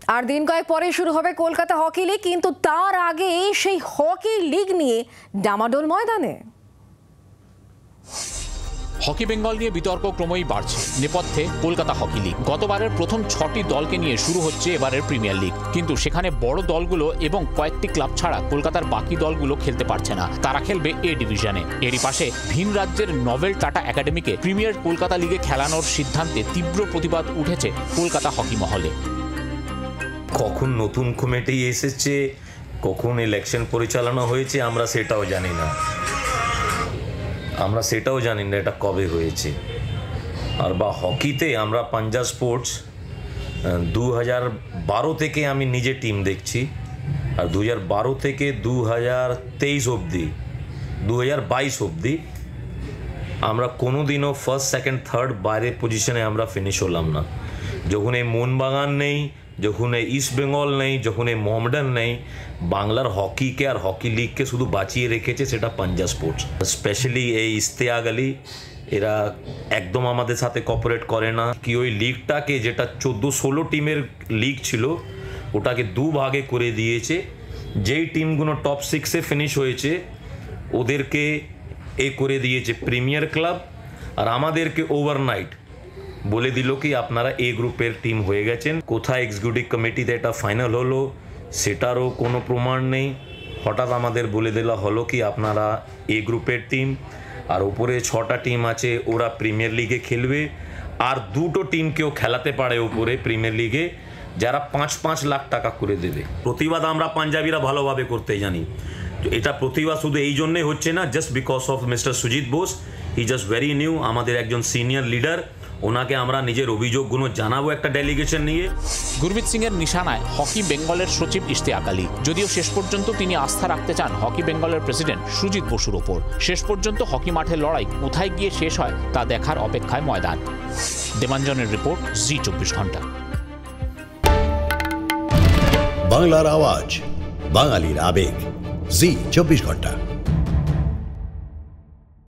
আর দিন কয়েক পরে শুরু হবে কলকাতা হকি লিগ, কিন্তু তার আগে সেই হকি লিগ নিয়ে ডামাডোল ময়দানে। হকি বেঙ্গল নিয়ে বিতর্ক ক্রমেই বাড়ছে। নেপথ্যে কলকাতা হকি লিগ। গতবারের প্রথম 6টি দলকে নিয়ে শুরু হচ্ছে এবারের প্রিমিয়ার লিগ, কিন্তু সেখানে বড় দলগুলো এবং কয়েকটি ক্লাব ছাড়া কলকাতার বাকি দলগুলো খেলতে পারছে না। তারা খেলবে এ ডিভিশনে। এরই পাশে ভিন রাজ্যের নভেল টাটা একাডেমিকে প্রিমিয়ার কলকাতা লিগে খেলানোর সিদ্ধান্তে তীব্র প্রতিবাদ উঠেছে কলকাতা হকি মহলে। কখন নতুন কমিটি এসেছে, কখন ইলেকশন পরিচালনা হয়েছে, আমরা সেটাও জানি না। এটা কবে হয়েছে। আর বা হকিতে আমরা পাঞ্জাব স্পোর্টস 2012 থেকে আমি নিজে টিম দেখছি, আর 2012 থেকে 2023 অবধি 2022 অবধি আমরা কোনোদিনও ফার্স্ট সেকেন্ড থার্ড বাইরে পজিশনে আমরা ফিনিশ হলাম না। যখন এই মোহনবাগান নেই, যখন এই ইস্ট বেঙ্গল নেই, যখন এই মোহামেডান নেই, বাংলার হকিকে আর হকি লিগকে শুধু বাঁচিয়ে রেখেছে সেটা পাঞ্জাব স্পোর্টস। স্পেশালি এই ইশতিয়াক আলী, এরা একদম আমাদের সাথে কোঅপারেট করে না। কি ওই লিগটাকে, যেটা 14-16 টিমের লিগ ছিল, ওটাকে 2 ভাগে করে দিয়েছে। যেই টিমগুলো টপ 6-এ ফিনিশ হয়েছে ওদেরকে করে দিয়েছে প্রিমিয়ার ক্লাব, আর আমাদেরকে ওভারনাইট বলে দিল কি আপনারা এ গ্রুপের টিম হয়ে গেছেন। কোথায় এক্সিকিউটিভ কমিটিতে এটা ফাইনাল হলো সেটারও কোনো প্রমাণ নেই। হঠাৎ আমাদের বলে দেওয়া হলো কি আপনারা এ গ্রুপের টিম, আর উপরে 6টা টিম আছে ওরা প্রিমিয়ার লিগে খেলবে, আর 2টো টিমকেও খেলাতে পারে উপরে প্রিমিয়ার লিগে, যারা 5-5 লাখ টাকা করে দেবে। প্রতিবাদ আমরা পাঞ্জাবিরা ভালোভাবে করতে জানি। এটা প্রতিবাদ শুধু এই জন্যই হচ্ছে না, just because of mister Sujit Bose. He just very new, আমাদের একজন সিনিয়র লিডার, ওনাকে আমরা নিজের অভিযোগগুলো জানাবো একটা ডেলিগেশন নিয়ে। গুরমিত সিং এর নিশানায় হকি বেঙ্গলের সচিব ইশতিয়াক আলী। যদিও শেষ পর্যন্ত তিনি আস্থা রাখতে চান হকি বেঙ্গলের প্রেসিডেন্ট সুজিত বসুর ওপর। শেষ পর্যন্ত হকি মাঠের লড়াই কোথায় গিয়ে শেষ হয় তা দেখার অপেক্ষায় ময়দান। দেবাঞ্জনের রিপোর্ট, জি 24 ঘন্টা। বাংলার আওয়াজ, বাঙালির আবেগ, জি 24 ঘন্টা।